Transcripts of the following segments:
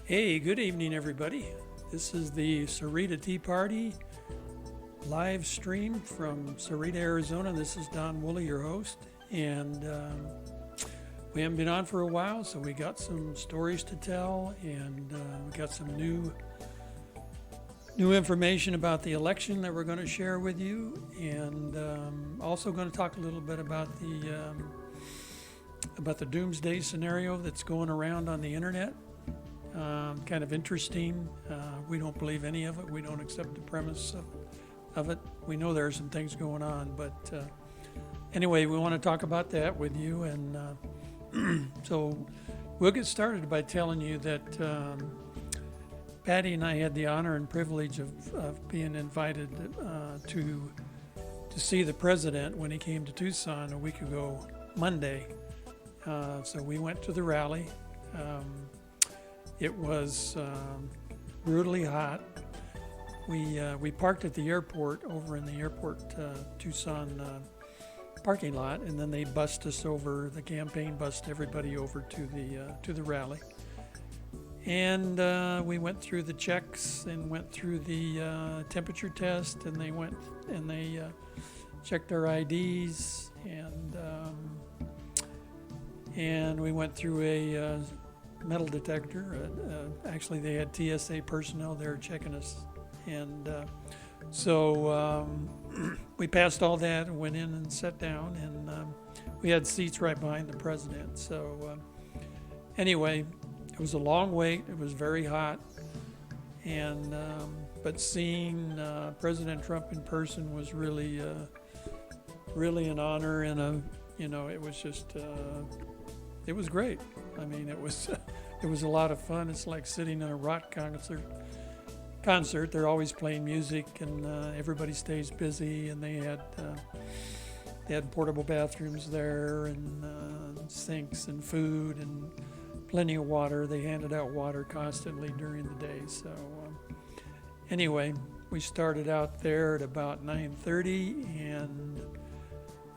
Hey, good evening, everybody. This is the Sahuarita Tea Party live stream from Sahuarita, Arizona. This is Don Woolley, your host, and we haven't been on for a while, so we got some stories to tell, and we got some new information about the election that we're going to share with you, and also going to talk a little bit about the doomsday scenario that's going around on the internet. Kind of interesting. We don't believe any of it. We don't accept the premise of it. We know there are some things going on, but anyway, we want to talk about that with you. And so we'll get started by telling you that Patty and I had the honor and privilege of being invited to see the president when he came to Tucson a week ago, Monday. So we went to the rally. It was brutally hot. We parked at the airport over in the airport Tucson parking lot, and then they bussed us over. The campaign bussed everybody over to the rally, and we went through the checks and went through the temperature test, and they checked our IDs, and we went through a metal detector. Actually, they had TSA personnel there checking us, and so we passed all that and went in and sat down, and we had seats right behind the president. So anyway, it was a long wait. It was very hot, and but seeing President Trump in person was really an honor, and it was just it was great. I mean, it was a lot of fun. It's like sitting in a rock concert. They're always playing music, and everybody stays busy. And they had portable bathrooms there, and sinks, and food, and plenty of water. They handed out water constantly during the day. So anyway, we started out there at about 9:30,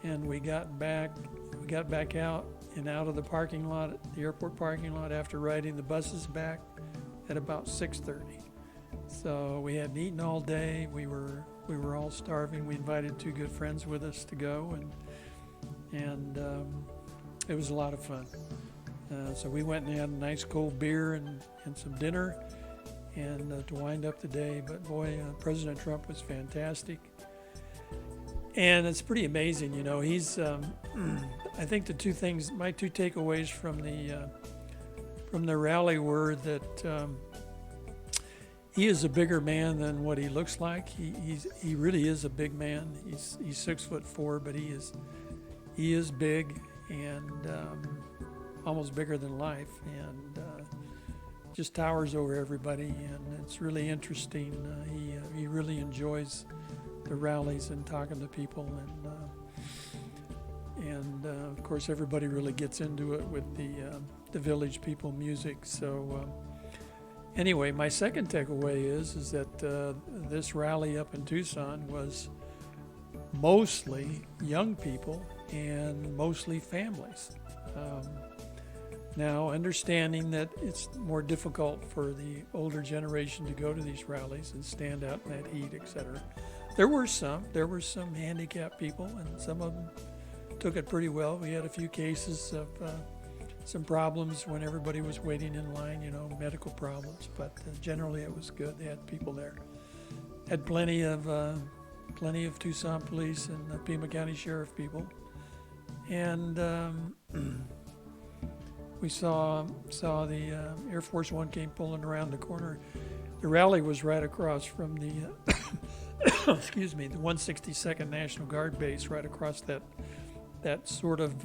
and we got back out and out of the parking lot, the airport parking lot, after riding the buses back at about 6:30. So we hadn't eaten all day. We were all starving. We invited two good friends with us to go, and it was a lot of fun. So we went and had a nice cold beer and some dinner, and to wind up the day. But boy, President Trump was fantastic. And it's pretty amazing, he's, I think my two takeaways from the rally were that he is a bigger man than what he looks like. He really is a big man. He's 6'4", but he is big, and almost bigger than life, and just towers over everybody, and it's really interesting. He really enjoys the rallies and talking to people, and of course everybody really gets into it with the village people music. So anyway, my second takeaway is that this rally up in Tucson was mostly young people and mostly families. Now, understanding that it's more difficult for the older generation to go to these rallies and stand out in that heat, etc. There were some handicapped people, and some of them took it pretty well. We had a few cases of some problems when everybody was waiting in line, medical problems, but generally it was good. They had people there. Had plenty of Tucson police and Pima County Sheriff people, and we saw the Air Force One came pulling around the corner. The rally was right across from the excuse me, the 162nd National Guard base, right across that sort of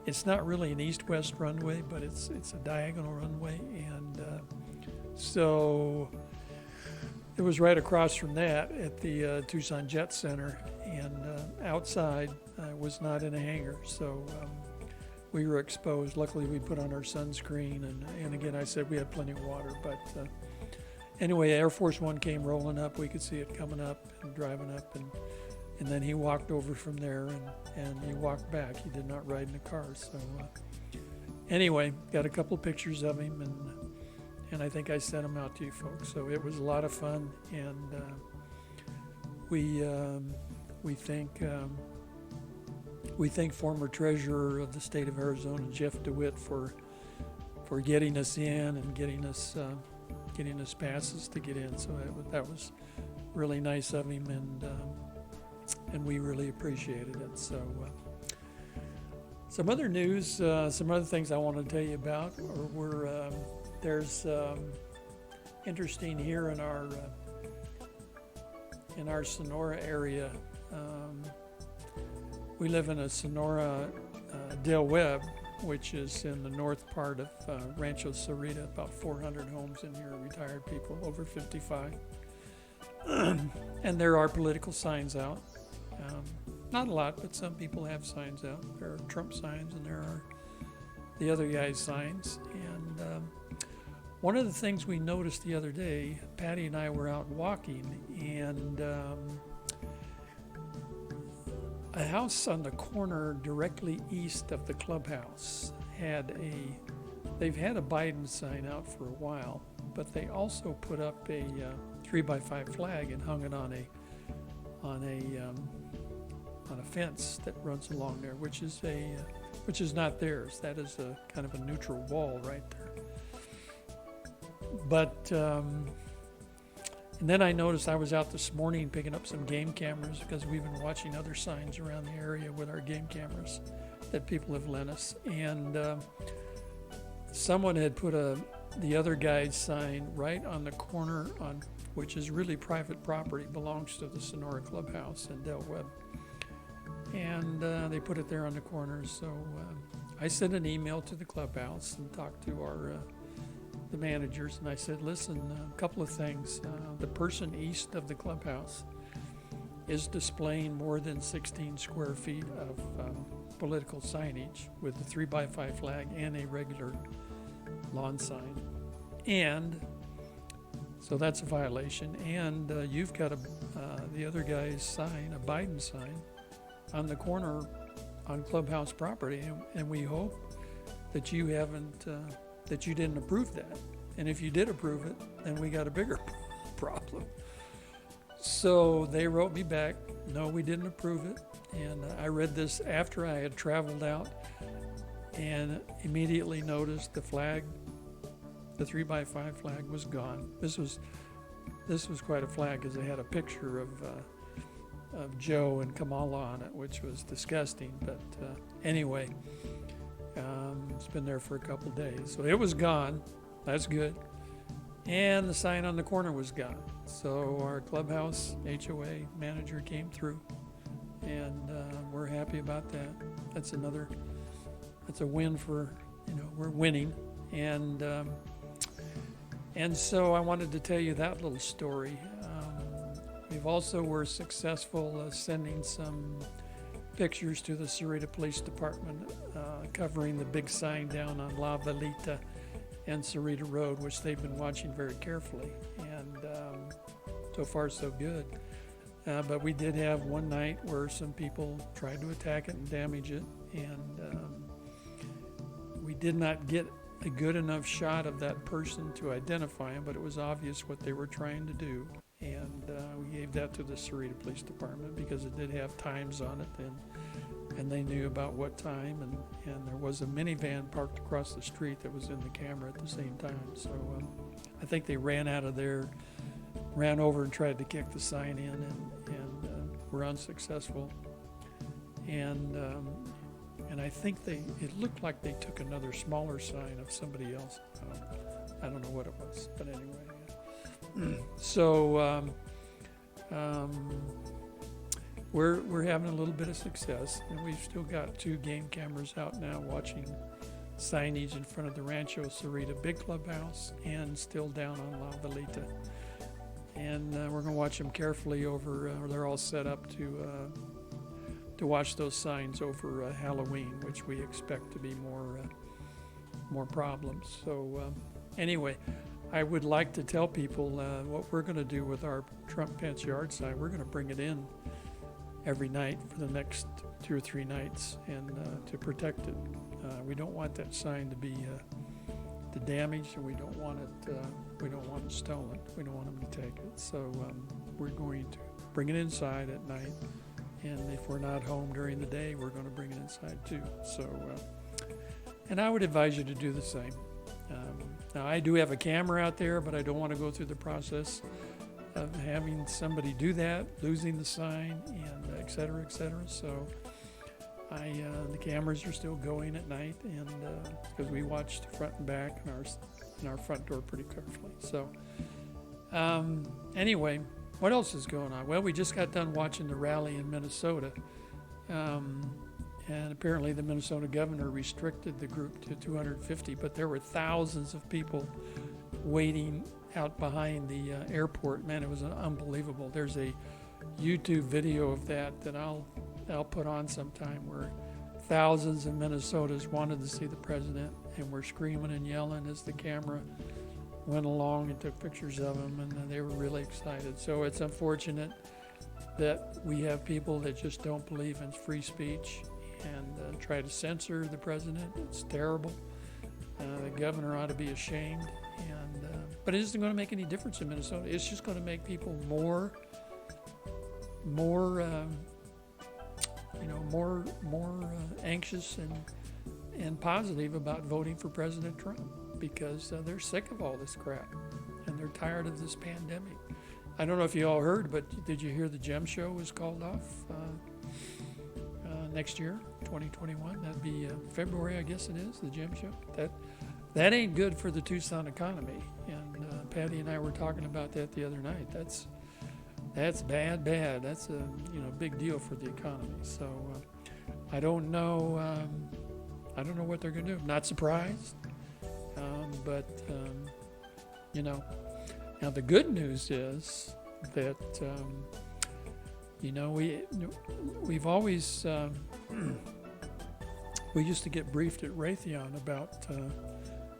it's not really an east-west runway, but it's a diagonal runway, and so it was right across from that at the Tucson Jet Center, and outside was not in a hangar, so we were exposed. Luckily, we put on our sunscreen, and again, I said we had plenty of water, but anyway, Air Force One came rolling up. We could see it coming up and driving up, and then he walked over from there, and he walked back. He did not ride in the car. So anyway, got a couple pictures of him, and I think I sent them out to you folks. So it was a lot of fun, and we thank former treasurer of the state of Arizona, Jeff DeWitt, for getting us in and getting us passes to get in. So that was really nice of him, and we really appreciated it. So some other news, some other things I want to tell you about, there's interesting here in our Sonora area. We live in a Sonora Del Webb, which is in the north part of Rancho Sahuarita. About 400 homes in here, retired people over 55. And there are political signs out. Not a lot, but some people have signs out. There are Trump signs, and there are the other guys' signs. And one of the things we noticed the other day, Patty and I were out walking, and a house on the corner directly east of the clubhouse they've had a Biden sign out for a while, but they also put up a 3x5 flag and hung it on a fence that runs along there, which is not theirs. That is a kind of a neutral wall right there. But and then I noticed, I was out this morning picking up some game cameras because we've been watching other signs around the area with our game cameras that people have lent us. And someone had put the other guy's sign right on the corner, which is really private property, belongs to the Sonora Clubhouse in Del Webb. And they put it there on the corner. So I sent an email to the clubhouse and talked to the managers, and I said, listen, a couple of things. The person east of the clubhouse is displaying more than 16 square feet of political signage with the 3x5 flag and a regular lawn sign. And so that's a violation. And you've got the other guy's sign, a Biden sign, on the corner on clubhouse property. And we hope that you didn't approve that. And if you did approve it, then we got a bigger problem. So they wrote me back, no, we didn't approve it. And I read this after I had traveled out and immediately noticed the flag, the 3x5 flag, was gone. This was quite a flag because they had a picture of Joe and Kamala on it, which was disgusting. But anyway, it's been there for a couple days. So it was gone. That's good. And the sign on the corner was gone. So our clubhouse HOA manager came through, and we're happy about that. That's a win for, we're winning. And so I wanted to tell you that little story. We've also were successful sending some pictures to the Sahuarita Police Department covering the big sign down on La Velita and Sahuarita Road, which they've been watching very carefully. And so far, so good. But we did have one night where some people tried to attack it and damage it. And we did not get a good enough shot of that person to identify him, but it was obvious what they were trying to do. And we gave that to the Sahuarita Police Department because it did have times on it, and they knew about what time, and there was a minivan parked across the street that was in the camera at the same time. So I think they ran out of there, ran over and tried to kick the sign in, and were unsuccessful. And I think it looked like they took another smaller sign of somebody else. I don't know what it was, but anyway. So we're having a little bit of success, and we've still got 2 game cameras out now watching signage in front of the Rancho Sahuarita big clubhouse and still down on La Velita. And we're going to watch them carefully over. They're all set up to watch those signs over Halloween, which we expect to be more problems. So anyway, I would like to tell people what we're going to do with our Trump-Pence yard sign. We're going to bring it in every night for the next 2 or 3 nights and to protect it. We don't want that sign to be the damage, and we don't want it. We don't want it stolen. We don't want them to take it. So we're going to bring it inside at night, and if we're not home during the day, we're going to bring it inside too. So, and I would advise you to do the same. Now, I do have a camera out there, but I don't want to go through the process of having somebody do that, losing the sign, and et cetera, et cetera. So the cameras are still going at night, and because we watch the front and back and our front door pretty carefully. So anyway, what else is going on? Well, we just got done watching the rally in Minnesota, and apparently the Minnesota governor restricted the group to 250, but there were thousands of people waiting out behind the airport. Man, it was unbelievable. There's a YouTube video of that I'll put on sometime, where thousands of Minnesotans wanted to see the president and were screaming and yelling as the camera went along and took pictures of him, and they were really excited. So it's unfortunate that we have people that just don't believe in free speech and try to censor the president. It's terrible. The governor ought to be ashamed. But it isn't going to make any difference in Minnesota. It's just going to make people more anxious and positive about voting for President Trump, because they're sick of all this crap and they're tired of this pandemic. I don't know if you all heard, but did you hear the GEM show was called off next year, 2021? That'd be February, I guess it is, the GEM show. That ain't good for the Tucson economy. And Patty and I were talking about that the other night. That's bad. That's a big deal for the economy. So I don't know what they're going to do. I'm not surprised, but now the good news is that we've always we used to get briefed at Raytheon about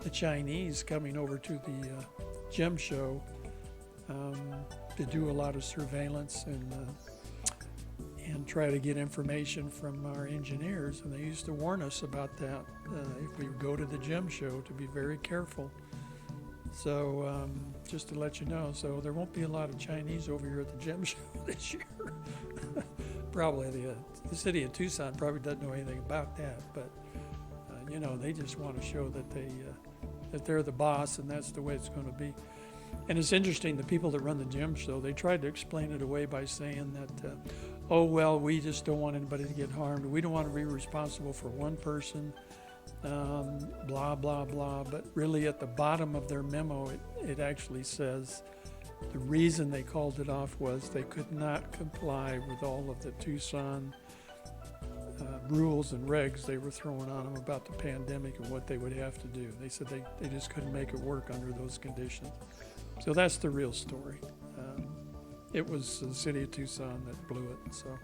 the Chinese coming over to the GEM show to do a lot of surveillance and try to get information from our engineers. And they used to warn us about that if we go to the GEM show, to be very careful. So just to let you know, so there won't be a lot of Chinese over here at the GEM show this year. Probably the city of Tucson probably doesn't know anything about that, but they just want to show that they're the boss, and that's the way it's going to be. And it's interesting, the people that run the GEM show, they tried to explain it away by saying that, we just don't want anybody to get harmed. We don't want to be responsible for one person, blah, blah, blah. But really at the bottom of their memo, it actually says the reason they called it off was they could not comply with all of the Tucson rules and regs they were throwing on them about the pandemic and what they would have to do. They said they just couldn't make it work under those conditions. So that's the real story. It was the city of Tucson that blew it. So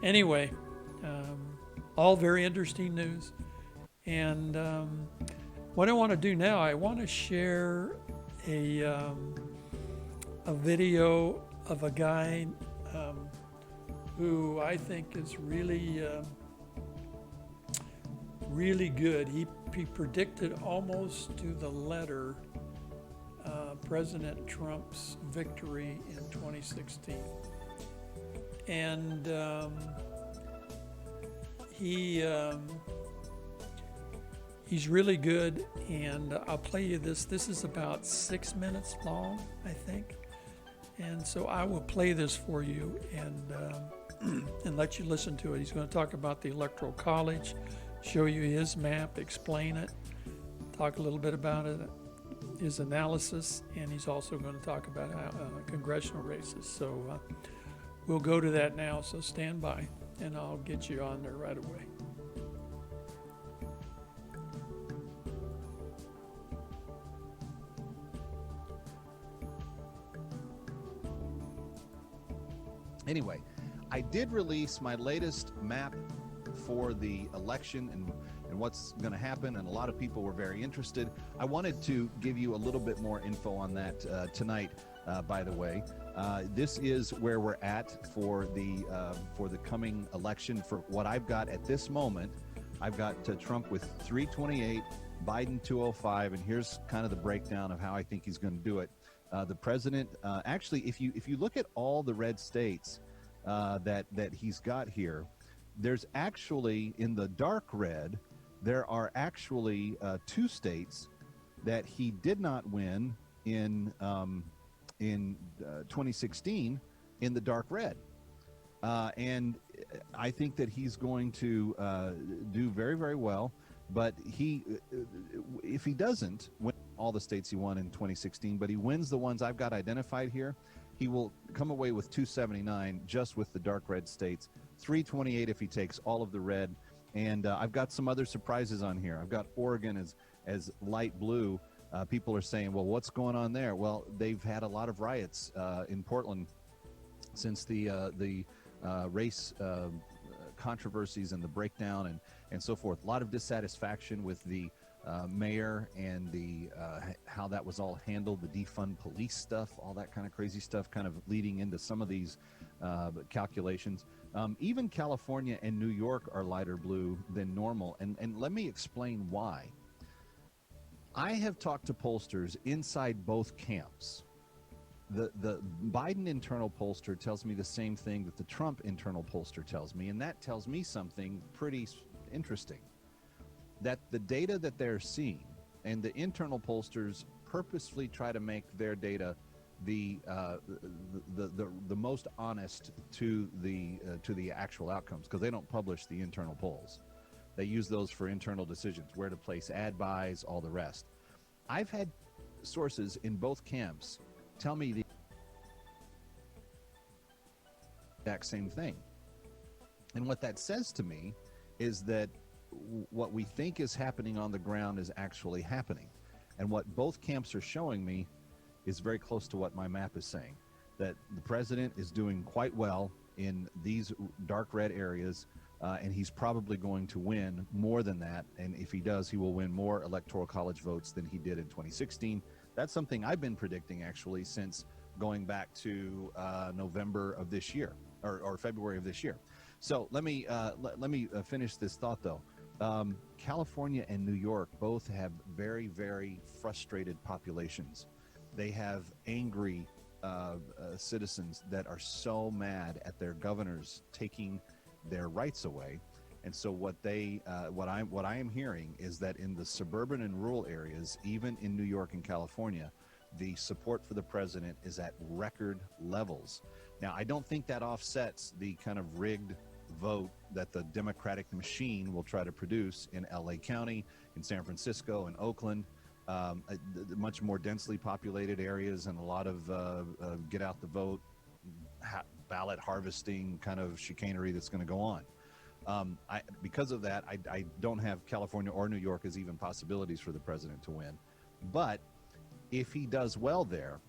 anyway, all very interesting news. And what I want to do now, I want to share a video of a guy who I think is really good. He predicted almost to the letter President Trump's victory in 2016. And he's really good, and I'll play you this. This is about 6 minutes long, I think. And so I will play this for you and let you listen to it. He's going to talk about the Electoral College, show you his map, explain it, talk a little bit about it, his analysis, and he's also going to talk about congressional races. So we'll go to that now, so stand by, and I'll get you on there right away. Anyway, I did release my latest map for the election and what's going to happen, and a lot of people were very interested. I wanted to give you a little bit more info on that tonight, by the way. This is where we're at for the coming election. For what I've got at this moment, I've got Trump with 328 Biden 205, and here's kind of the breakdown of how I think he's going to do it. The president, actually, if you look at all the red states that he's got here, there's actually, in the dark red, there are actually 2 states that he did not win in 2016 in the dark red. And I think that he's going to do very, very well. But if he doesn't win all the states he won in 2016, but he wins the ones I've got identified here, he will come away with 279 just with the dark red states, 328 if he takes all of the red. And I've got some other surprises on here. I've got Oregon as light blue. People are saying, well, what's going on there? Well, they've had a lot of riots in Portland since the race controversies and the breakdown and so forth. A lot of dissatisfaction with the mayor and the how that was all handled, the defund police stuff, all that kind of crazy stuff, kind of leading into some of these calculations. Even California and New York are lighter blue than normal, and let me explain why. I have talked to pollsters inside both camps. The Biden internal pollster tells me the same thing that the Trump internal pollster tells me, and that tells me something pretty interesting. That the data that they're seeing, and the internal pollsters purposefully try to make their data the most honest to the actual outcomes, because they don't publish the internal polls. They use those for internal decisions, where to place ad buys, all the rest. I've had sources in both camps tell me the exact same thing. And what that says to me is that what we think is happening on the ground is actually happening. And what both camps are showing me is very close to what my map is saying, that the president is doing quite well in these dark red areas, and he's probably going to win more than that. And if he does, he will win more electoral college votes than he did in 2016. That's something I've been predicting actually since going back to November of this year, or February of this year. So let me finish this thought though. California and New York both have very, very frustrated populations. They have angry citizens that are so mad at their governors taking their rights away. And so what I am hearing is that in the suburban and rural areas, even in New York and California, the support for the president is at record levels. Now, I don't think that offsets the kind of rigged vote that the Democratic machine will try to produce in LA County, in San Francisco, and Oakland, much more densely populated areas, and a lot of get out the vote, ballot harvesting kind of chicanery that's going to go on. Because of that, I don't have California or New York as even possibilities for the president to win. But if he does well there,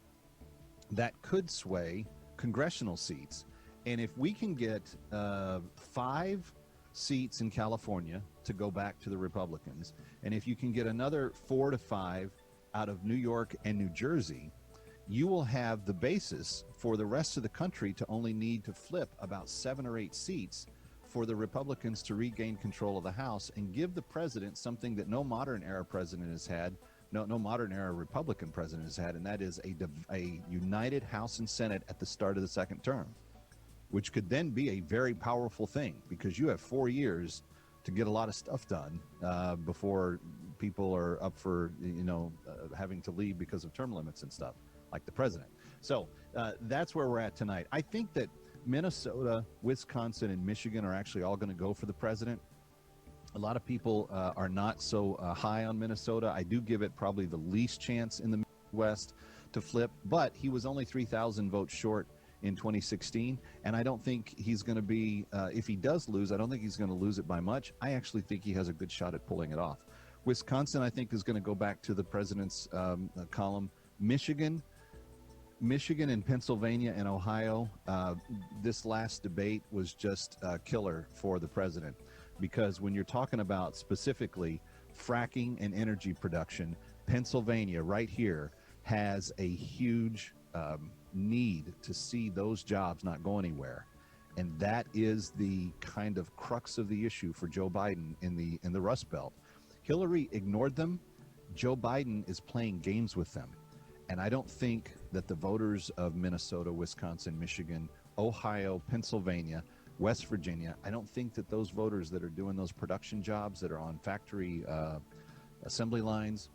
that could sway congressional seats. And if we can get 5 seats in California to go back to the Republicans, and if you can get another 4 to 5 out of New York and New Jersey, you will have the basis for the rest of the country to only need to flip about 7 or 8 seats for the Republicans to regain control of the House and give the president something that no modern era president has had, no modern era Republican president has had, and that is a united House and Senate at the start of the second term, which could then be a very powerful thing, because you have 4 years to get a lot of stuff done before people are up for having to leave because of term limits and stuff, like the president. So that's where we're at tonight. I think that Minnesota, Wisconsin, and Michigan are actually all going to go for the president. A lot of people are not so high on Minnesota. I do give it probably the least chance in the Midwest to flip, but he was only 3,000 votes short in 2016, and I don't think he's going to be, if he does lose, I don't think he's going to lose it by much. I actually think he has a good shot at pulling it off. Wisconsin, I think, is going to go back to the president's column. Michigan and Pennsylvania and Ohio, this last debate was just killer for the president, because when you're talking about specifically fracking and energy production, Pennsylvania right here has a huge need to see those jobs not go anywhere. And that is the kind of crux of the issue for Joe Biden in the Rust Belt. Hillary ignored them. Joe Biden is playing games with them. And I don't think that the voters of Minnesota, Wisconsin, Michigan, Ohio, Pennsylvania, West Virginia, I don't think that those voters that are doing those production jobs, that are on factory assembly lines,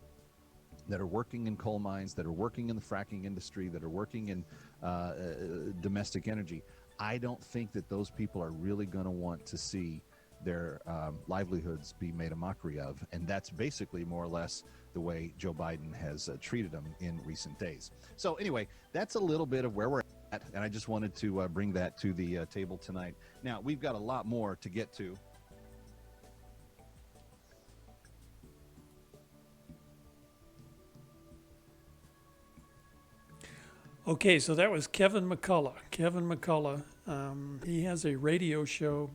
that are working in coal mines, that are working in the fracking industry, that are working in domestic energy, I don't think that those people are really going to want to see their livelihoods be made a mockery of. And that's basically more or less the way Joe Biden has treated them in recent days. So anyway, that's a little bit of where we're at, and I just wanted to bring that to the table tonight. Now, we've got a lot more to get to. Okay, so that was Kevin McCullough. Kevin McCullough, he has a radio show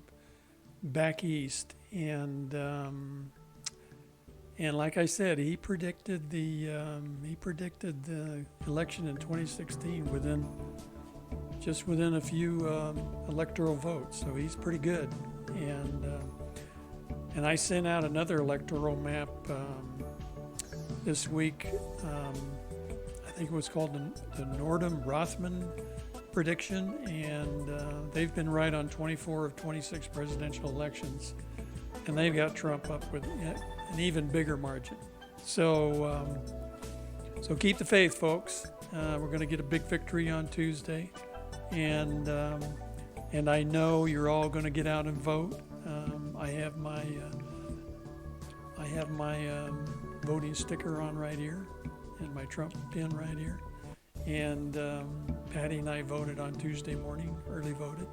back east, and like I said, he predicted the election in 2016 within a few electoral votes. So he's pretty good, and I sent out another electoral map this week. I think it was called the Nordum-Rothman prediction, and they've been right on 24 of 26 presidential elections, and they've got Trump up with an even bigger margin. So keep the faith, folks. We're going to get a big victory on Tuesday, and I know you're all going to get out and vote. I have my voting sticker on right here, and my Trump pin right here. And Patty and I voted on Tuesday morning, early voted.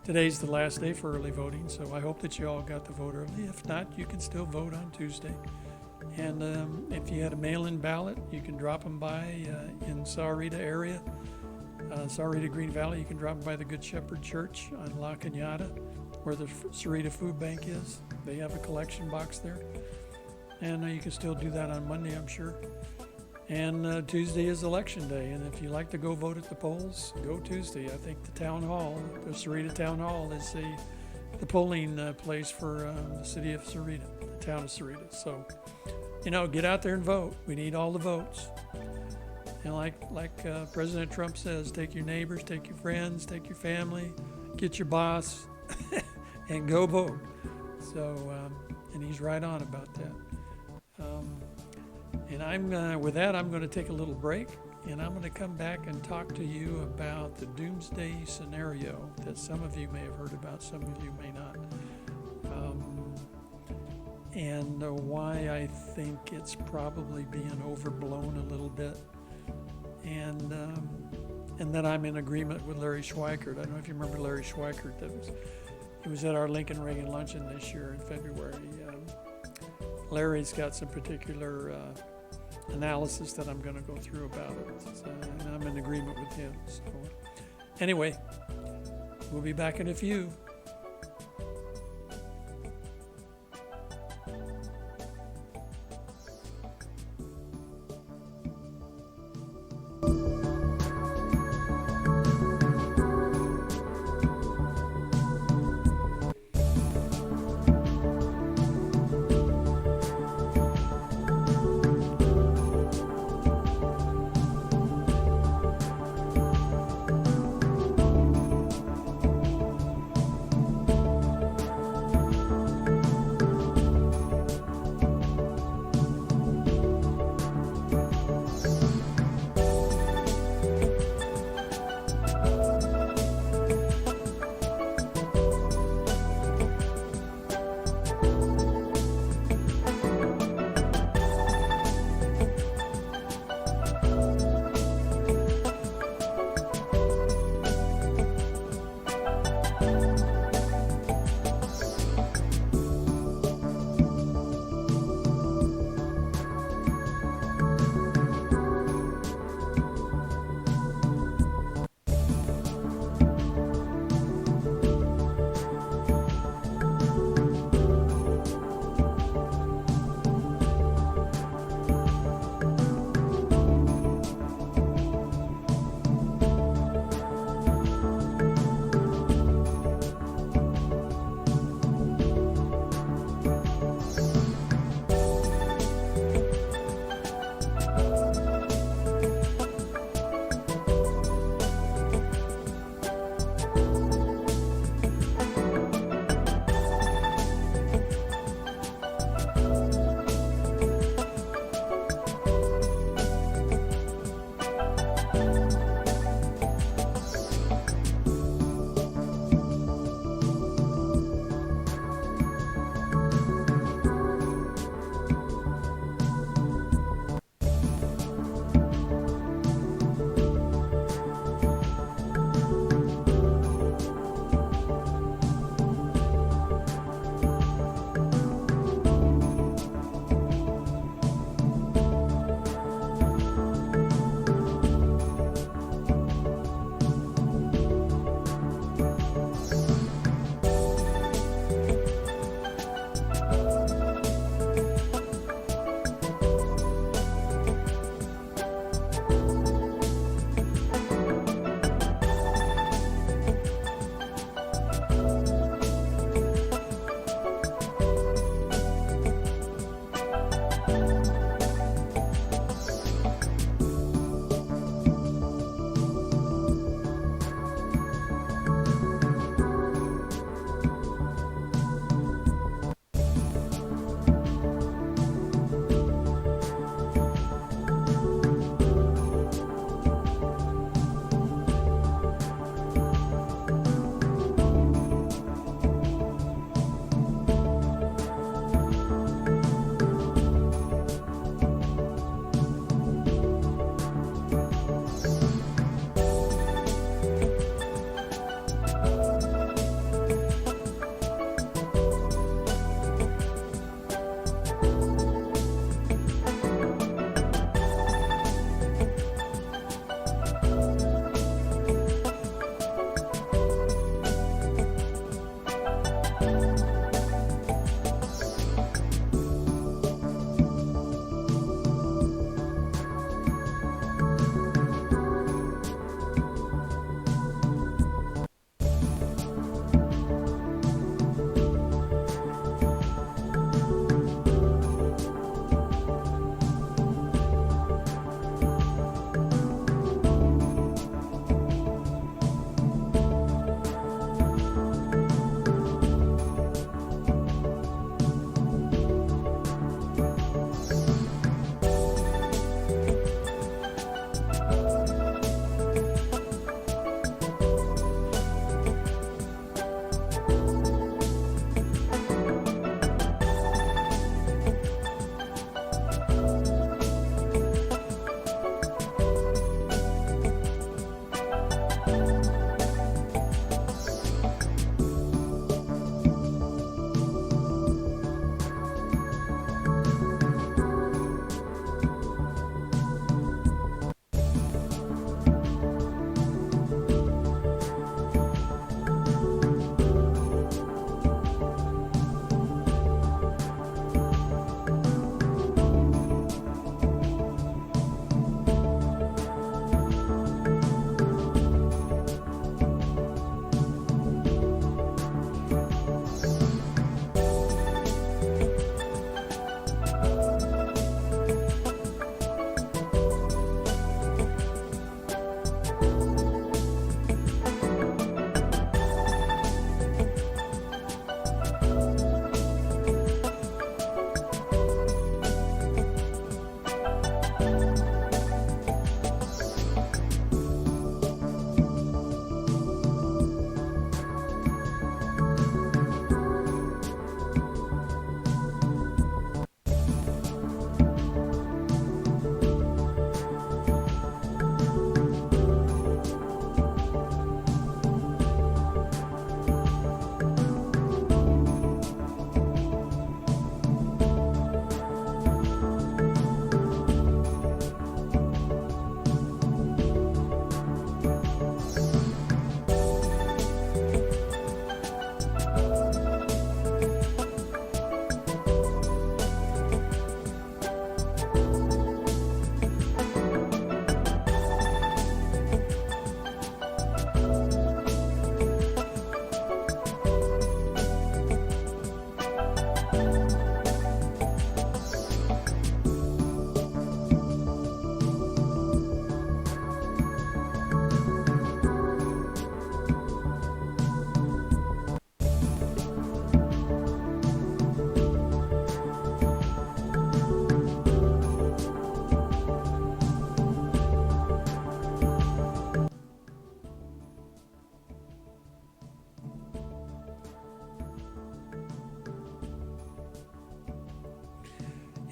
Today's the last day for early voting, so I hope that you all got to vote early. If not, you can still vote on Tuesday. And if you had a mail-in ballot, you can drop them by in Sahuarita area, Sahuarita Green Valley. You can drop them by the Good Shepherd Church on La Cañada, where the Sahuarita Food Bank is. They have a collection box there. And you can still do that on Monday, I'm sure. And Tuesday is election day, and if you like to go vote at the polls, go Tuesday. I think the town hall, the Sahuarita Town Hall, is the polling place for the city of Sahuarita, the town of Sahuarita. So, get out there and vote. We need all the votes. And like President Trump says, take your neighbors, take your friends, take your family, get your boss, and go vote. So, and he's right on about that. And with that, I'm going to take a little break, and I'm going to come back and talk to you about the doomsday scenario that some of you may have heard about, some of you may not, and why I think it's probably being overblown a little bit, and that I'm in agreement with Larry Schweikart. I don't know if you remember Larry Schweikart. He was at our Lincoln Reagan luncheon this year in February. Larry's got some particular analysis that I'm going to go through about it, and I'm in agreement with him. So anyway, we'll be back in a few.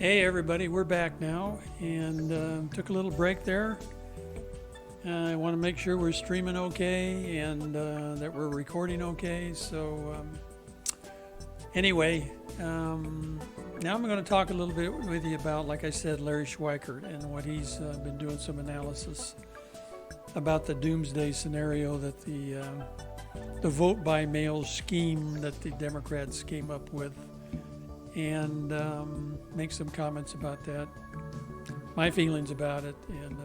Hey everybody, we're back now, and took a little break there. I want to make sure we're streaming okay and that we're recording okay. So anyway, now I'm going to talk a little bit with you about, like I said, Larry Schweikart and what he's been doing some analysis about the doomsday scenario that the vote by mail scheme that the Democrats came up with, and make some comments about that, my feelings about it.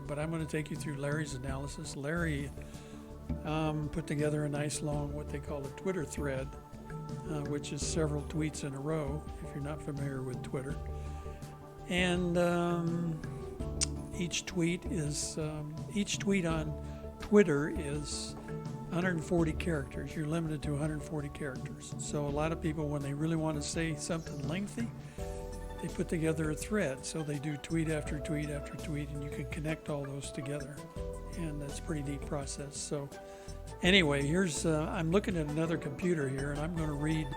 But I'm going to take you through Larry's analysis. Larry put together a nice long, what they call a Twitter thread, which is several tweets in a row, if you're not familiar with Twitter. And each tweet on Twitter is 140 characters. You're limited to 140 characters. So a lot of people, when they really want to say something lengthy, they put together a thread. So they do tweet after tweet after tweet, and you can connect all those together. And that's a pretty neat process. So anyway, here's, I'm looking at another computer here, and I'm going to read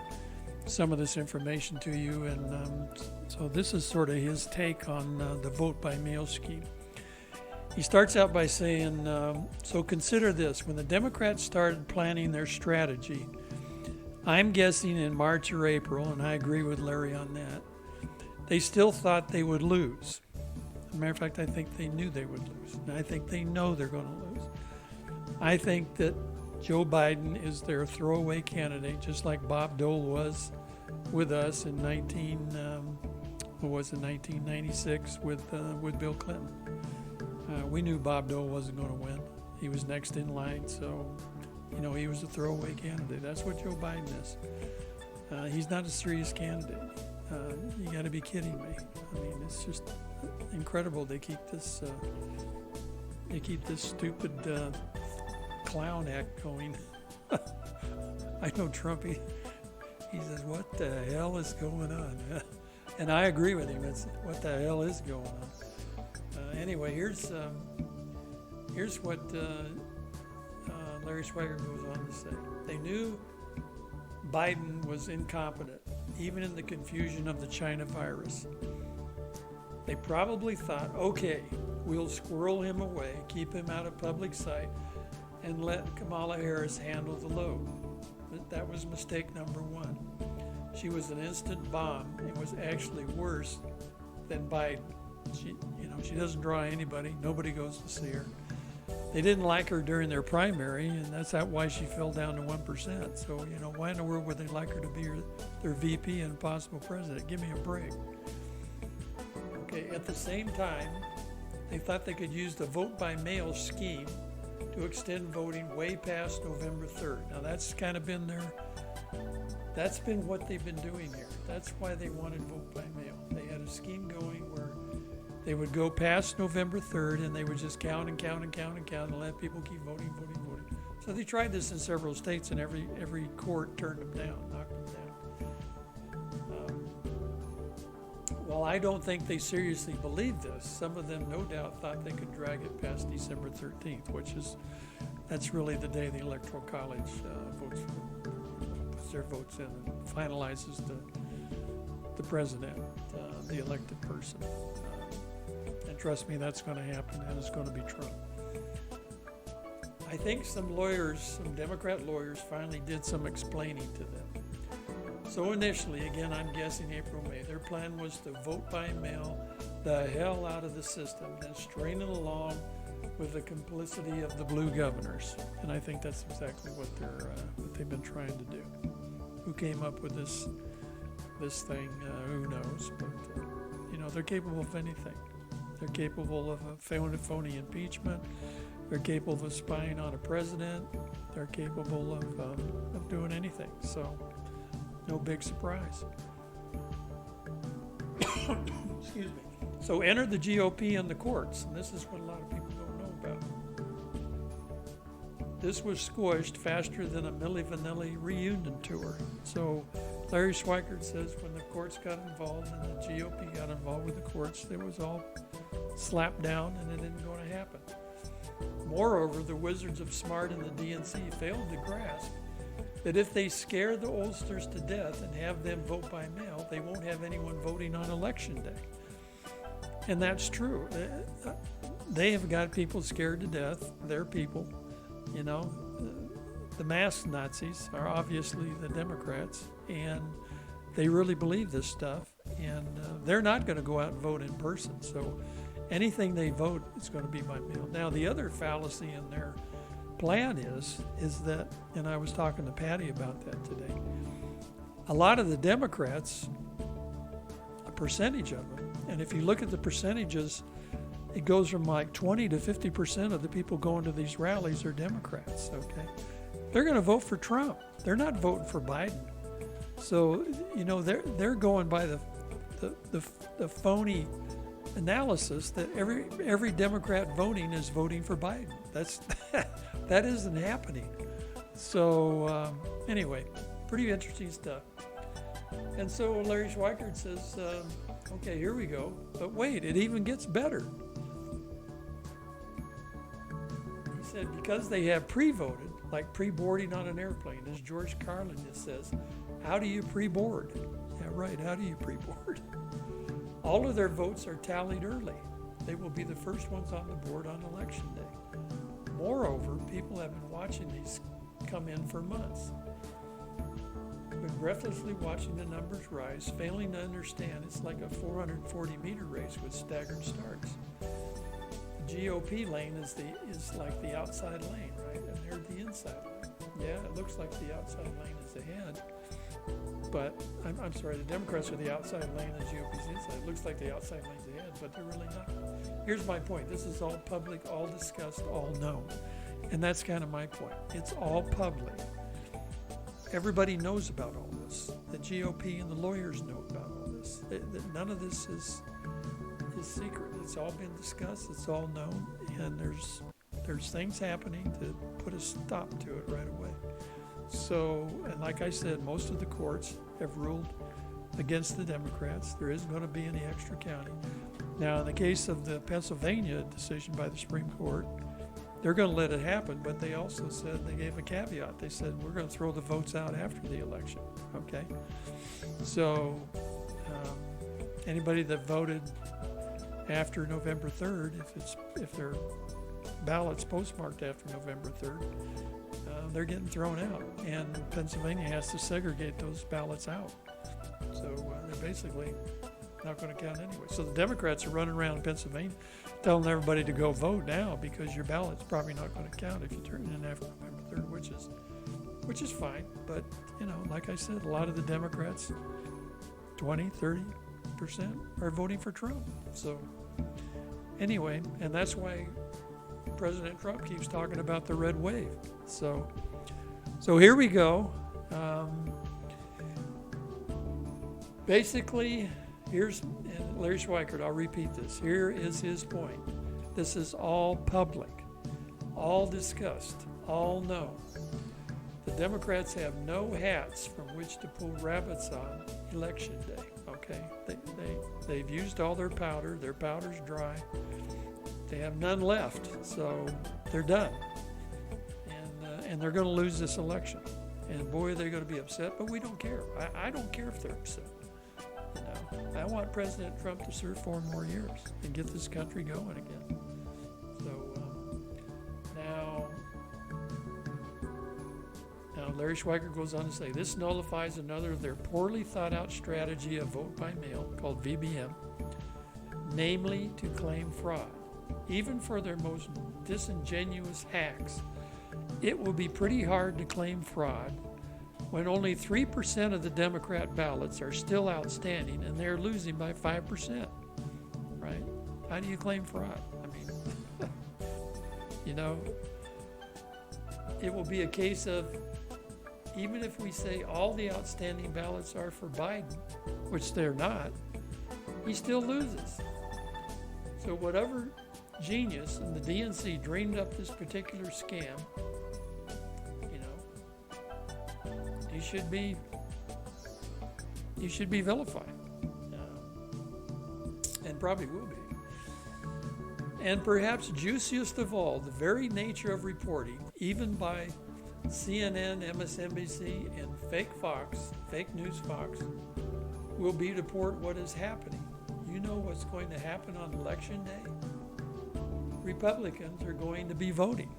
some of this information to you. And so this is sort of his take on the vote by mail scheme. He starts out by saying, so consider this. When the Democrats started planning their strategy, I'm guessing in March or April, and I agree with Larry on that, they still thought they would lose. As a matter of fact, I think they knew they would lose. And I think they know they're going to lose. I think that Joe Biden is their throwaway candidate, just like Bob Dole was with us in 1996 with Bill Clinton. We knew Bob Dole wasn't going to win. He was next in line, so, he was a throwaway candidate. That's what Joe Biden is. He's not a serious candidate. You got to be kidding me. I mean, it's just incredible they keep this stupid clown act going. I know Trump, he says, what the hell is going on? And I agree with him. It's what the hell is going on. Anyway, here's what Larry Schweikart goes on to say. They knew Biden was incompetent, even in the confusion of the China virus. They probably thought, okay, we'll squirrel him away, keep him out of public sight, and let Kamala Harris handle the load. That was mistake number one. She was an instant bomb. It was actually worse than Biden. She doesn't draw anybody. Nobody goes to see her. They didn't like her during their primary, and that's why she fell down to 1%. So, why in the world would they like her to be their VP and possible president? Give me a break. Okay, at the same time, they thought they could use the vote by mail scheme to extend voting way past November 3rd. Now, that's kind of been that's been what they've been doing here. That's why they wanted vote by mail. They had a scheme going where they would go past November 3rd, and they would just count and let people keep voting. So they tried this in several states, and every court turned them down, knocked them down. While I don't think they seriously believed this, some of them no doubt thought they could drag it past December 13th, that's really the day the Electoral College puts their votes in and finalizes the president, the elected person. And trust me, that's going to happen, and it's going to be Trump. I think some Democrat lawyers finally did some explaining to them. So initially, again, I'm guessing April, May, their plan was to vote by mail the hell out of the system and strain it along with the complicity of the blue governors. And I think that's exactly what they've been trying to do. Who came up with this thing? Who knows? But they're capable of anything. They're capable of a phony impeachment. They're capable of spying on a president. They're capable of doing anything. So, no big surprise. Excuse me. So, enter the GOP in the courts, and this is what a lot of people don't know about. This was squished faster than a Milli Vanilli reunion tour. So, Larry Schweikart says when the courts got involved and the GOP got involved with the courts, it was all slapped down, and it isn't going to happen. Moreover, the wizards of smart in the DNC failed to grasp that if they scare the oldsters to death and have them vote by mail, they won't have anyone voting on election day. And that's true. They have got people scared to death. Their people, you know. The masked Nazis are obviously the Democrats, and they really believe this stuff. And they're not going to go out and vote in person. So anything they vote is going to be by mail. Now, the other fallacy in their plan is that, and I was talking to Patty about that today, a lot of the Democrats, a percentage of them, and if you look at the percentages, it goes from like 20 to 50% of the people going to these rallies are Democrats, okay? They're going to vote for Trump. They're not voting for Biden. So, you know, they're going by the phony analysis that every Democrat voting is voting for Biden. That isn't happening. So anyway, pretty interesting stuff. And so Larry Schweikart says, okay, here we go. But wait, it even gets better. He said because they have pre-voted, like pre-boarding on an airplane, as George Carlin just says, how do you pre-board? Yeah, right, how do you pre-board? All of their votes are tallied early. They will be the first ones on the board on election day. Moreover, people have been watching these come in for months. Been breathlessly watching the numbers rise, failing to understand it's like a 440-meter race with staggered starts. The GOP lane is like the outside lane, right? And they're the inside lane. Yeah, it looks like the outside lane is ahead. But, I'm sorry, the Democrats are the outside lane and GOP's inside. It looks like the outside lane's ahead, but they're really not. Here's my point. This is all public, all discussed, all known. And that's kind of my point. It's all public. Everybody knows about all this. The GOP and the lawyers know about all this. None of this is secret. It's all been discussed. It's all known. And there's things happening to put a stop to it right away. So, and like I said, most of the courts have ruled against the Democrats. There isn't going to be any extra counting. Now, in the case of the Pennsylvania decision by the Supreme Court, they're going to let it happen, but they also said, they gave a caveat. They said, we're going to throw the votes out after the election, okay? So, anybody that voted after November 3rd, if their ballot's postmarked after November 3rd, they're getting thrown out, and Pennsylvania has to segregate those ballots out. So they're basically not going to count anyway. So the Democrats are running around Pennsylvania telling everybody to go vote now because your ballot's probably not going to count if you turn it in after November 3rd, which is fine. But, you know, like I said, a lot of the Democrats, 20-30% are voting for Trump. So anyway, and that's why President Trump keeps talking about the red wave. So here we go. Basically, here's Larry Schweikart. I'll repeat this. Here is his point. This is all public, all discussed, all known. The Democrats have no hats from which to pull rabbits on election day. Okay, they've used all their powder. Their powder's dry. They have none left, so they're done. And they're going to lose this election. And boy, they're going to be upset, but we don't care. I don't care if they're upset. You know, I want President Trump to serve 4 more years and get this country going again. So now Larry Schweikart goes on to say, this nullifies another of their poorly thought out strategy of vote by mail called VBM, namely to claim fraud. Even for their most disingenuous hacks, it will be pretty hard to claim fraud when only 3% of the Democrat ballots are still outstanding and they're losing by 5%, right? How do you claim fraud? I mean, you know, it will be a case of, even if we say all the outstanding ballots are for Biden, which they're not, he still loses. So whatever genius in the DNC dreamed up this particular scam, you know, he should be vilified, and probably will be. And perhaps juiciest of all, the very nature of reporting, even by CNN, MSNBC, and fake news Fox, will be to report what is happening. you know what's going to happen on election day? Republicans are going to be voting.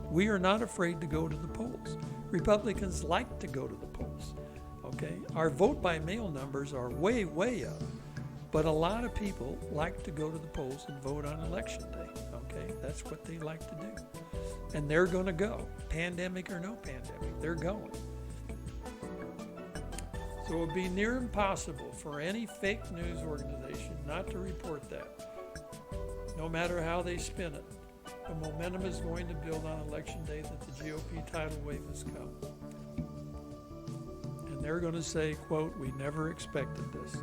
We are not afraid to go to the polls. Republicans like to go to the polls. Okay, our vote by mail numbers are way, way up, but a lot of people like to go to the polls and vote on election day. Okay, that's what they like to do. And they're going to go, pandemic or no pandemic, they're going. So it would be near impossible for any fake news organization not to report that, no matter how they spin it. The momentum is going to build on election day that the GOP tidal wave has come. And they're going to say, quote, "We never expected this."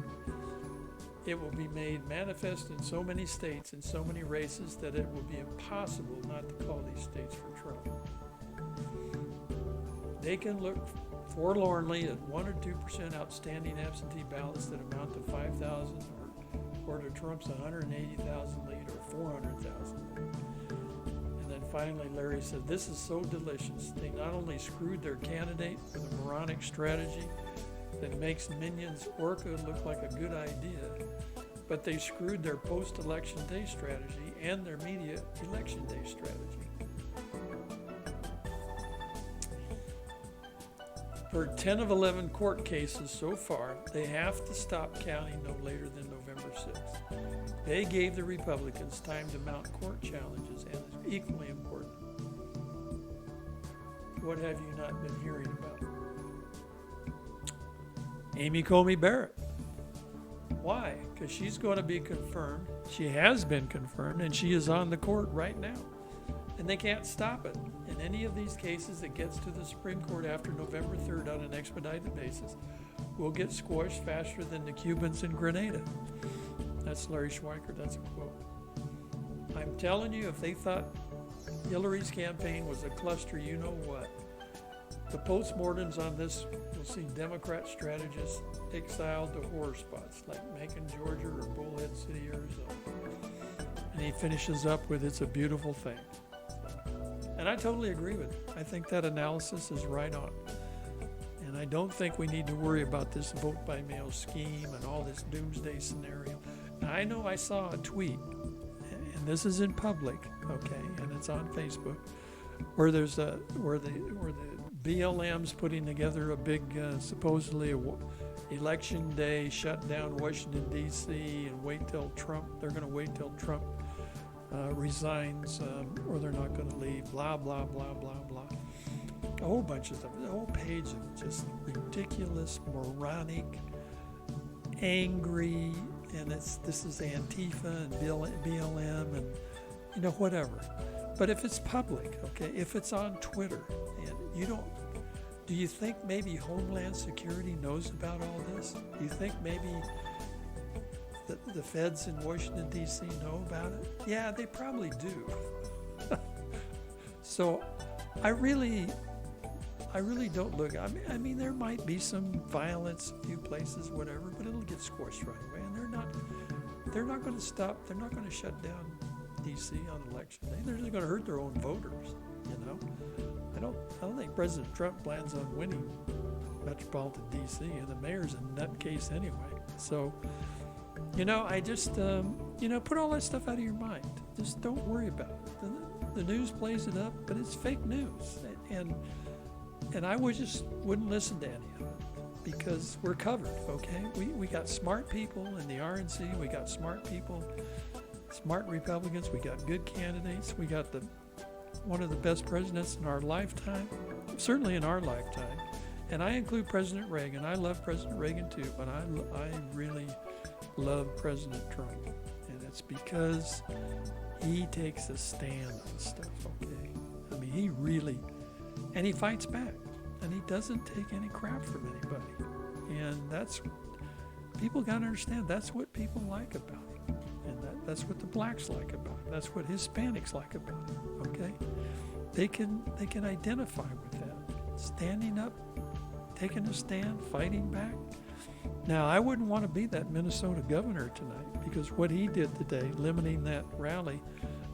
It will be made manifest in so many states, in so many races, that it will be impossible not to call these states for Trump. They can look forlornly at 1 or 2% outstanding absentee ballots that amount to 5,000 or to Trump's 180,000 lead or 400,000 lead. And then finally, Larry said, "This is so delicious. They not only screwed their candidate with a moronic strategy that makes Minion's Orca look like a good idea, but they screwed their post-election day strategy and their media election day strategy." For 10 of 11 court cases so far, they have to stop counting no later than November 6th. They gave the Republicans time to mount court challenges, and it's equally important. What have you not been hearing about? Amy Coney Barrett. Why? Because she's going to be confirmed. She has been confirmed, and she is on the court right now. And they can't stop it. In any of these cases that gets to the Supreme Court after November 3rd on an expedited basis will get squashed faster than the Cubans in Grenada. That's Larry Schweikart, that's a quote. I'm telling you, if they thought Hillary's campaign was a cluster, you know what? The postmortems on this will see Democrat strategists exiled to horror spots like Macon, Georgia, or Bullhead City, Arizona. And he finishes up with, "It's a beautiful thing." And I totally agree with it. I think that analysis is right on. And I don't think we need to worry about this vote by mail scheme and all this doomsday scenario. Now, I know I saw a tweet, and this is in public, okay, and it's on Facebook, where there's where the BLM's putting together a big supposedly election day shut down Washington D.C. and wait till Trump. They're going to wait till Trump resigns, or they're not going to leave, blah, blah, blah, blah, blah. A whole bunch of stuff, a whole page of just ridiculous, moronic, angry, and this is Antifa and BLM and, you know, whatever. But if it's public, okay, if it's on Twitter, and do you think maybe Homeland Security knows about all this? Do you think maybe the feds in Washington, D.C. know about it? Yeah, they probably do. So I really don't look. I mean, there might be some violence, a few places, whatever, but it'll get squashed right away. And they're not going to stop. They're not going to shut down D.C. on election day. They're just going to hurt their own voters. You know, I don't think President Trump plans on winning metropolitan D.C. and the mayor's a nutcase anyway. So, you know, I just put all that stuff out of your mind. Just don't worry about it. The news plays it up, but it's fake news, and I wouldn't listen to any of it because we're covered. Okay, we got smart people in the RNC. We got smart people, smart Republicans. We got good candidates. We got one of the best presidents in our lifetime, certainly in our lifetime. And I include President Reagan. I love President Reagan too, but I really love President Trump. And it's because he takes a stand on stuff, okay? I mean, he fights back. And he doesn't take any crap from anybody. And people got to understand, that's what people like about him. And that's what the blacks like about him. That's what Hispanics like about him, okay? They can identify with that. Standing up, taking a stand, fighting back. Now, I wouldn't want to be that Minnesota governor tonight because what he did today, limiting that rally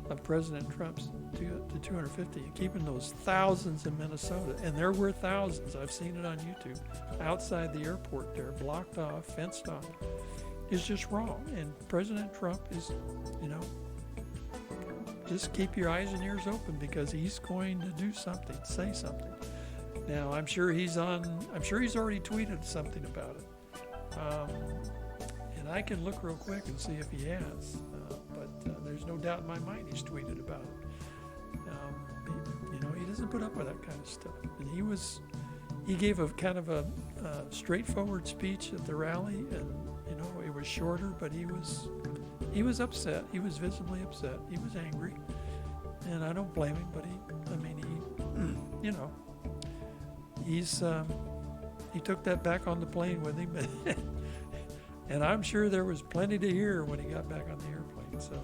of President Trump's to 250 and keeping those thousands in Minnesota, and there were thousands, I've seen it on YouTube, outside the airport there, blocked off, fenced off. is just wrong. And President Trump is, you know, just keep your eyes and ears open, because he's going to do something, say something. Now, I'm sure he's already tweeted something about it. And I can look real quick and see if he has. But there's no doubt in my mind he's tweeted about it. He doesn't put up with that kind of stuff. And he gave a kind of a straightforward speech at the rally, and it was shorter, but he was upset. He was visibly upset. He was angry, and I don't blame him. But he took that back on the plane with him, and I'm sure there was plenty to hear when he got back on the airplane. So,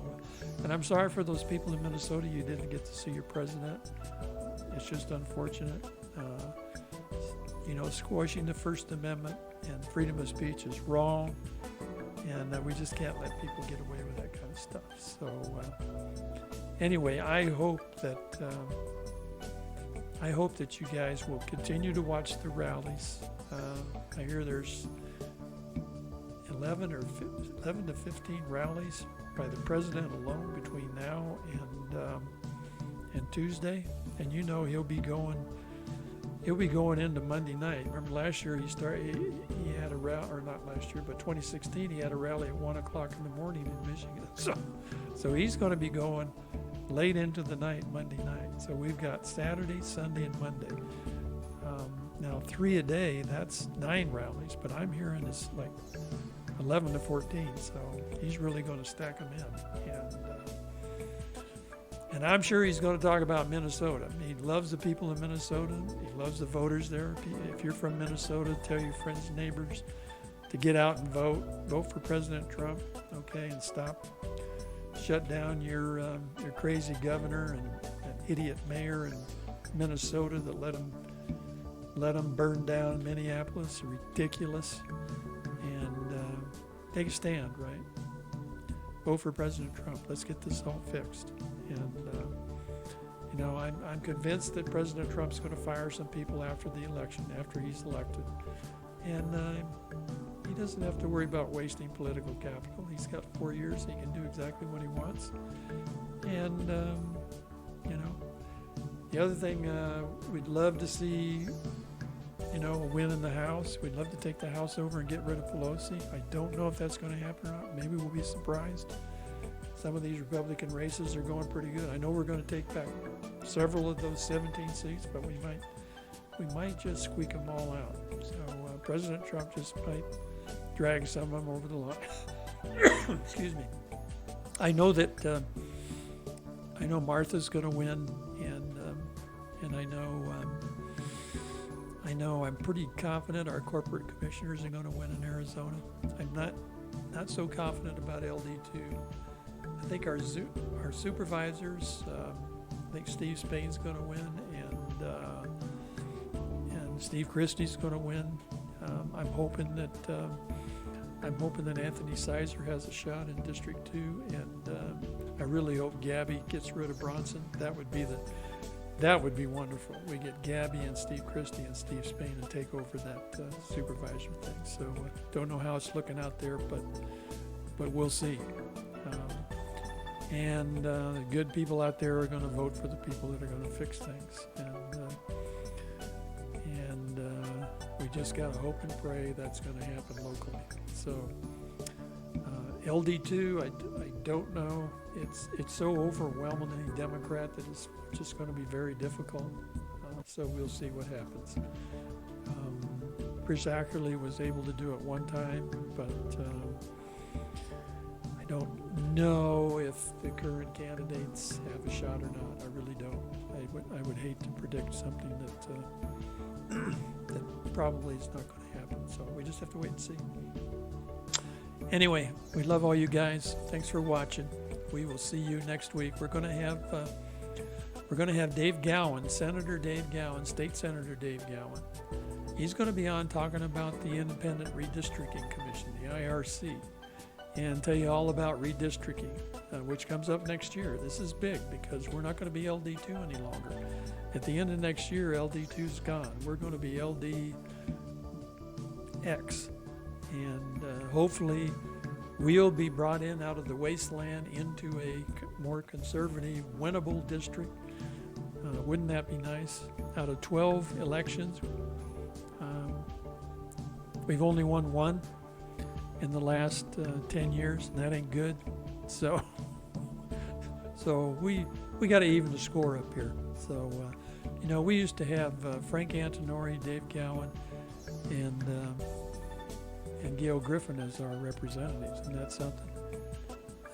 and I'm sorry for those people in Minnesota you didn't get to see your president. It's just unfortunate. Squashing the First Amendment and freedom of speech is wrong, and we just can't let people get away with that kind of stuff. So anyway, I hope that you guys will continue to watch the rallies. I hear there's 11 to 15 rallies by the president alone between now and Tuesday, and he'll be going into Monday night. Remember last year he had a rally, or not last year, but 2016 he had a rally at 1 o'clock in the morning in Michigan. So he's going to be going late into the night, Monday night. So we've got Saturday, Sunday, and Monday. Now 3 a day, that's 9 rallies, but I'm hearing it's like 11 to 14. So he's really going to stack them in. And I'm sure he's going to talk about Minnesota. He loves the people of Minnesota. He loves the voters there. If you're from Minnesota, tell your friends and neighbors to get out and vote. Vote for President Trump, okay, and shut down your crazy governor and idiot mayor in Minnesota that let him burn down Minneapolis. Ridiculous. And take a stand, right? Vote for President Trump. Let's get this all fixed. And I'm convinced that President Trump's going to fire some people after the election, after he's elected. And he doesn't have to worry about wasting political capital. He's got 4 years. He can do exactly what he wants. And, the other thing, we'd love to see, a win in the House. We'd love to take the House over and get rid of Pelosi. I don't know if that's going to happen or not. Maybe we'll be surprised. Some of these Republican races are going pretty good. I know we're going to take back several of those 17 seats, but we might just squeak them all out. So President Trump just might drag some of them over the line. Excuse me. I know that Martha's going to win, and I know I'm pretty confident our corporate commissioners are going to win in Arizona. I'm not so confident about LD2. I think our supervisors, I think Steve Spain's going to win, and Steve Christie's going to win. I'm hoping that Anthony Sizer has a shot in District 2, and I really hope Gabby gets rid of Bronson. That would be wonderful. We get Gabby and Steve Christie and Steve Spain and take over that supervisor thing. So don't know how it's looking out there, but we'll see. And the good people out there are going to vote for the people that are going to fix things. And we just got to hope and pray that's going to happen locally. So LD2, I don't know. It's so overwhelmingly Democrat that it's just going to be very difficult. So we'll see what happens. Chris Ackerley was able to do it one time, but I don't know if the current candidates have a shot or not. I really don't. I would hate to predict something that probably is not going to happen. So we just have to wait and see. Anyway, we love all you guys. Thanks for watching. We will see you next week. We're going to have Dave Gowan, Senator Dave Gowan, State Senator Dave Gowan. He's going to be on talking about the Independent Redistricting Commission, the IRC, and tell you all about redistricting, which comes up next year. This is big because we're not going to be LD2 any longer. At the end of next year, LD2 is gone. We're going to be LDX, and hopefully we'll be brought in out of the wasteland into a more conservative, winnable district. Wouldn't that be nice? Out of 12 elections, we've only won one in the last 10 years, and that ain't good. So we got to even the score up here. So, we used to have Frank Antonori, Dave Gowan, and Gail Griffin as our representatives, and that's something.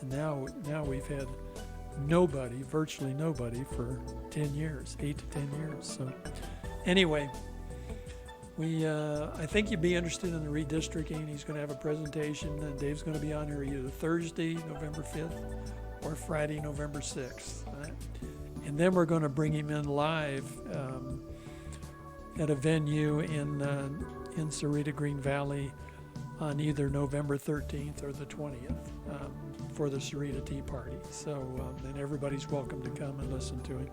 And now we've had virtually nobody for 10 years, 8 to 10 years. So anyway, I think you'd be interested in the redistricting. He's going to have a presentation, and Dave's going to be on here either Thursday, November 5th, or Friday, November 6th. And then we're going to bring him in live at a venue in Sahuarita Green Valley on either November 13th or the 20th for the Sahuarita Tea Party. So then everybody's welcome to come and listen to him.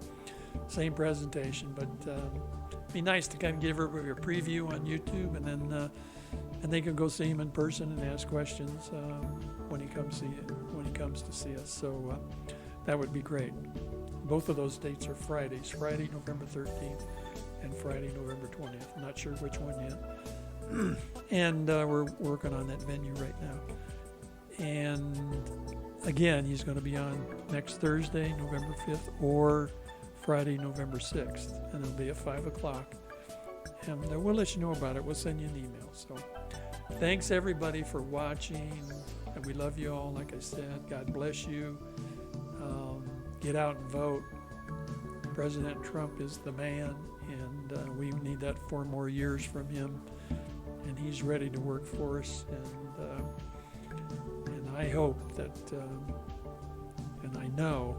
Same presentation, but it'd be nice to kind of give everybody a preview on YouTube, and then they can go see him in person and ask questions when he comes to see us. So that would be great. Both of those dates are Fridays, Friday, November 13th, and Friday, November 20th. I'm not sure which one yet. And we're working on that venue right now. And again, he's going to be on next Thursday, November 5th, or Friday, November 6th. And it'll be at 5 o'clock. And we'll let you know about it. We'll send you an email. So thanks, everybody, for watching. And we love you all, like I said. God bless you. Get out and vote. President Trump is the man, and we need that 4 more years from him. And he's ready to work for us. And I hope that, and I know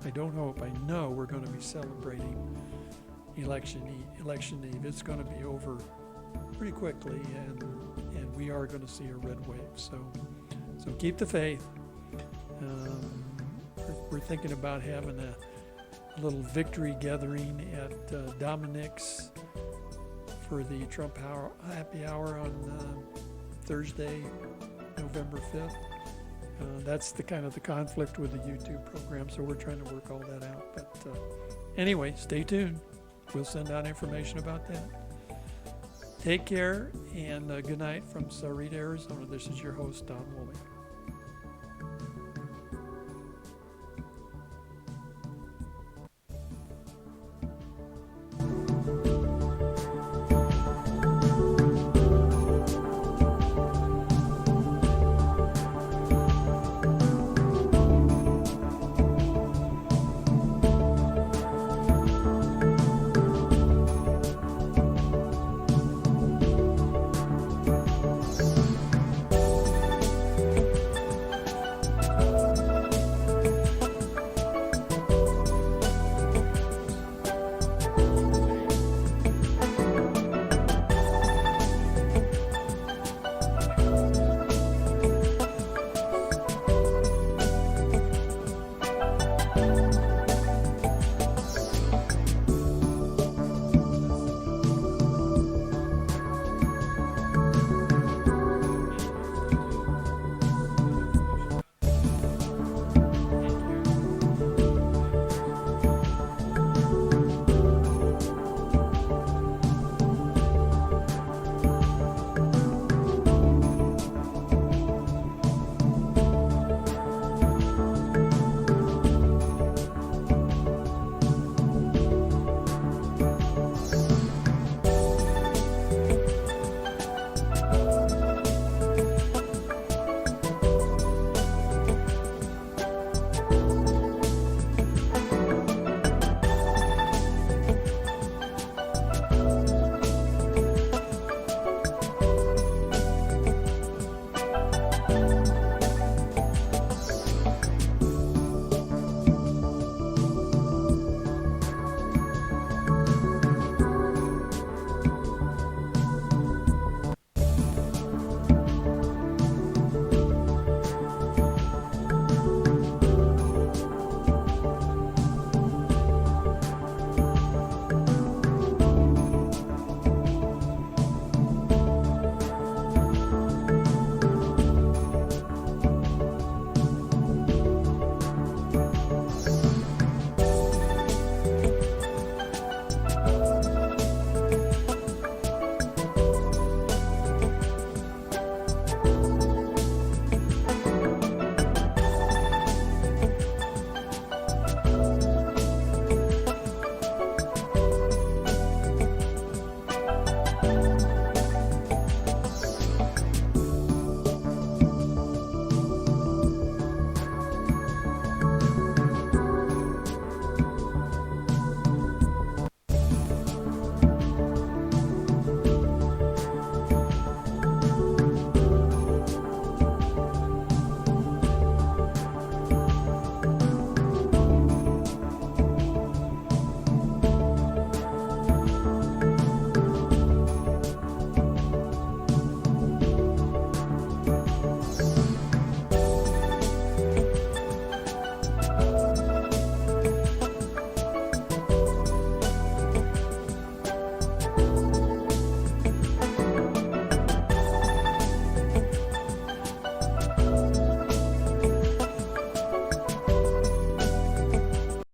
we're going to be celebrating election eve. It's going to be over pretty quickly, and we are going to see a red wave. So keep the faith. We're thinking about having a little victory gathering at Dominic's for the Trump Happy Hour on Thursday, November 5th. That's the kind of the conflict with the YouTube program, so we're trying to work all that out. But anyway, stay tuned. We'll send out information about that. Take care, and good night from Sahuarita, Arizona. This is your host, Don Woolley.